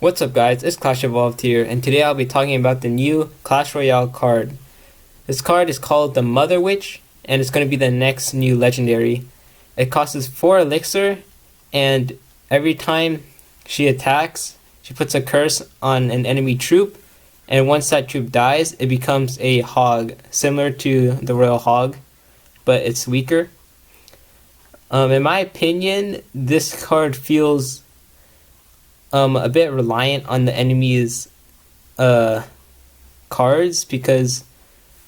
What's up guys, it's Clash Evolved here, and today I'll be talking about the new Clash Royale card. This card is called the Mother Witch, and it's going to be the next new legendary. It costs 4 elixir, and every time she attacks, she puts a curse on an enemy troop, and once that troop dies, it becomes a hog, similar to the Royal Hog, but it's weaker. In my opinion, this card feels a bit reliant on the enemy's cards, because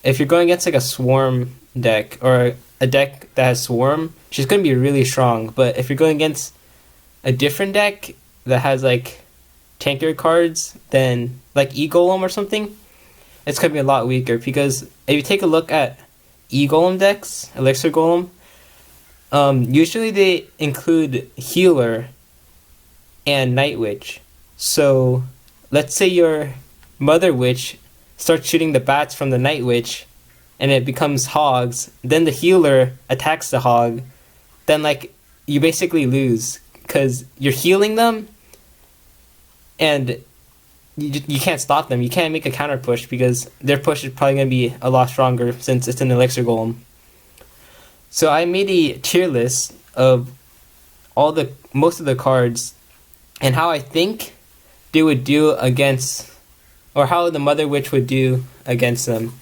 if you're going against like a swarm deck or a deck that has swarm, she's going to be really strong. But if you're going against a different deck that has like tankier cards, then like E-Golem or something, it's going to be a lot weaker. Because if you take a look at E-Golem decks, Elixir Golem, usually they include healer and Night Witch. So let's say your Mother Witch starts shooting the bats from the Night Witch and it becomes hogs, then the healer attacks the hog, then like you basically lose because you're healing them and you can't stop them. You can't make a counter push because their push is probably going to be a lot stronger since it's an Elixir Golem. So I made a tier list of most of the cards and how I think they would do against, or how the Mother Witch would do against them.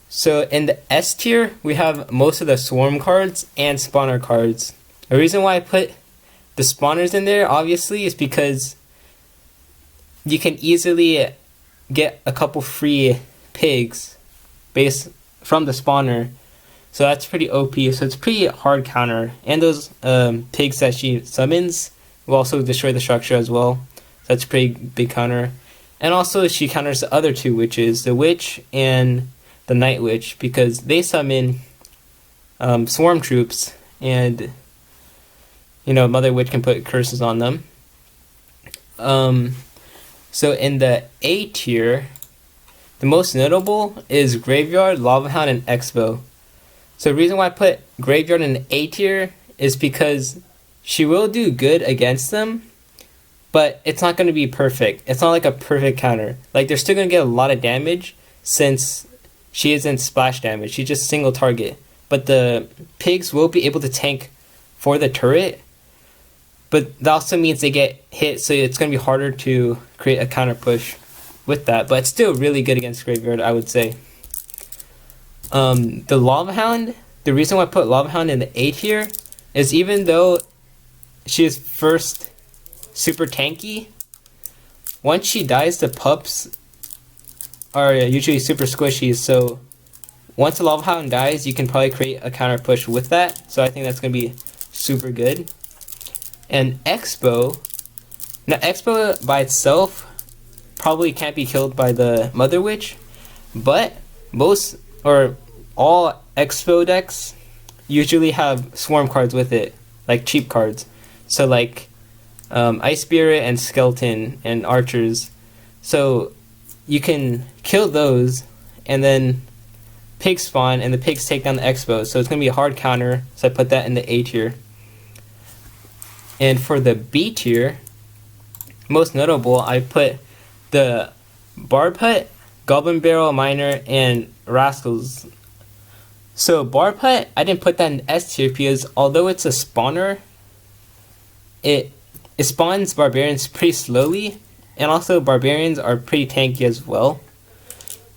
So in the S tier, we have most of the swarm cards and spawner cards. The reason why I put the spawners in there, obviously, is because you can easily get a couple free pigs based from the spawner. So that's pretty OP, so it's pretty hard counter. And those pigs that she summons will also destroy the structure as well. So that's a pretty big counter. And also she counters the other two witches, the witch and the Night Witch, because they summon swarm troops, and Mother Witch can put curses on them. So in the A tier, the most notable is Graveyard, Lava Hound, and Expo. So the reason why I put Graveyard in the A tier is because she will do good against them, but it's not going to be perfect. It's not like a perfect counter. Like, they're still going to get a lot of damage since she isn't splash damage. She's just single target. But the pigs will be able to tank for the turret, but that also means they get hit, so it's going to be harder to create a counter push with that. But it's still really good against Graveyard, I would say. The Lava Hound, the reason why I put Lava Hound in the A tier is even though she is first super tanky, once she dies, the pups are usually super squishy. So once the Lava Hound dies, you can probably create a counter push with that. So I think that's going to be super good. And Expo, now Expo by itself probably can't be killed by the Mother Witch, but most or all Expo decks usually have swarm cards with it, like cheap cards. So like Ice Spirit and Skeleton and Archers. So you can kill those and then pigs spawn and the pigs take down the Expo. So it's going to be a hard counter, so I put that in the A tier. And for the B tier, most notable, I put the Barb Hut, Goblin Barrel, Miner, and Rascals. So Barb Hut, I didn't put that in S tier because although it's a spawner, it spawns barbarians pretty slowly, and also barbarians are pretty tanky as well.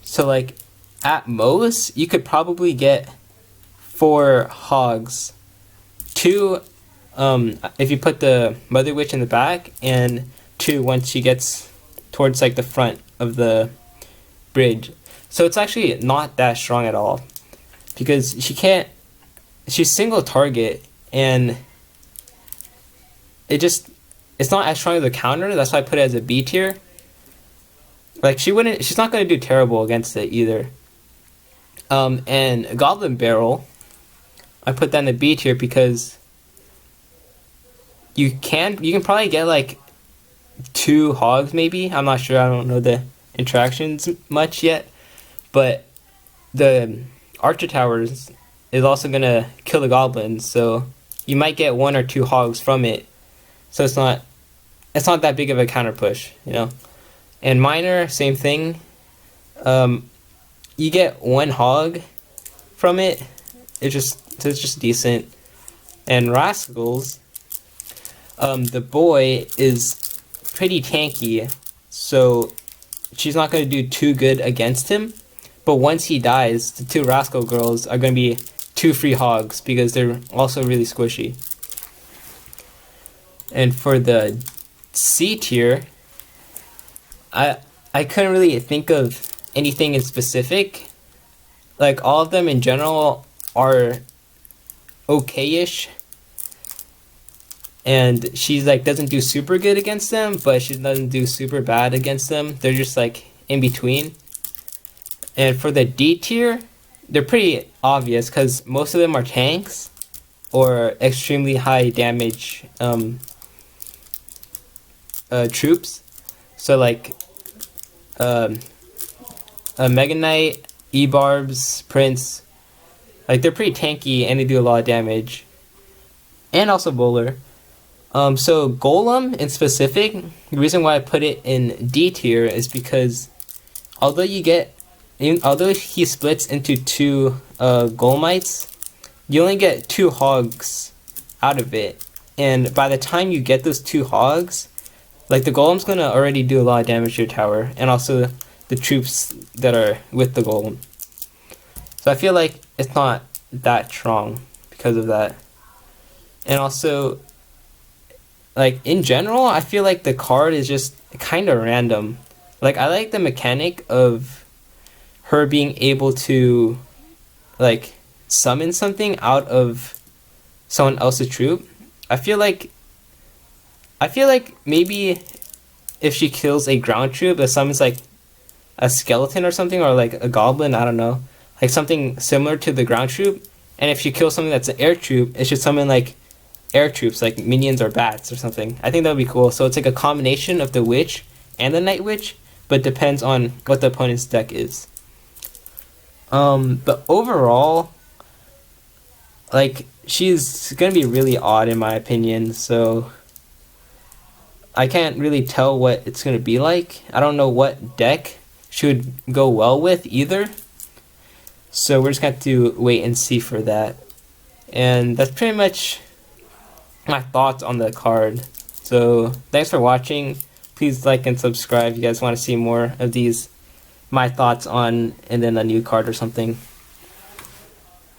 So like at most, you could probably get 4 hogs, 2 if you put the Mother Witch in the back, and 2 once she gets towards like the front of the bridge. So it's actually not that strong at all, because she's single target, and it's not as strong as a counter. That's why I put it as a B tier. Like she's not going to do terrible against it either. And Goblin Barrel, I put that in the B tier because you can probably get like 2 hogs maybe. I'm not sure. I don't know the interactions much yet, but the Archer Towers is also gonna kill the goblins, so you might get 1 or 2 hogs from it. So it's not it's not that big of a counter push, you know. And minor, same thing. You get one hog from it. It's just decent. And Rascals, the boy is pretty tanky, so she's not going to do too good against him. But once he dies, the two Rascal girls are going to be two free hogs because they're also really squishy. And for the C tier, I couldn't really think of anything in specific. Like, all of them in general are okay-ish. And she's like doesn't do super good against them, but she doesn't do super bad against them. They're just like in between. And for the D tier, they're pretty obvious because most of them are tanks or extremely high damage troops. So like a Mega Knight, E-Barbs, Prince, like they're pretty tanky and they do a lot of damage. And also Bowler. So Golem in specific, the reason why I put it in D tier is because although he splits into two Golemites, you only get two hogs out of it. And by the time you get those two hogs, like the Golem's gonna already do a lot of damage to your tower, and also the troops that are with the Golem. So I feel like it's not that strong because of that. And also, like in general, I feel like the card is just kind of random. Like I like the mechanic of her being able to like summon something out of someone else's troop. I feel like maybe if she kills a ground troop that summons like a skeleton or something, or like a goblin, I don't know, like something similar to the ground troop, and if she kills something that's an air troop, it should summon like air troops, like minions or bats or something. I think that would be cool. So it's like a combination of the witch and the night witch, but depends on what the opponent's deck is. But overall, like she's gonna be really odd in my opinion, so I can't really tell what it's gonna be like. I don't know what deck should go well with either, so we're just gonna have to wait and see for that. And that's pretty much my thoughts on the card. So thanks for watching. Please like and subscribe if you guys want to see more of these, my thoughts on, and then a new card or something.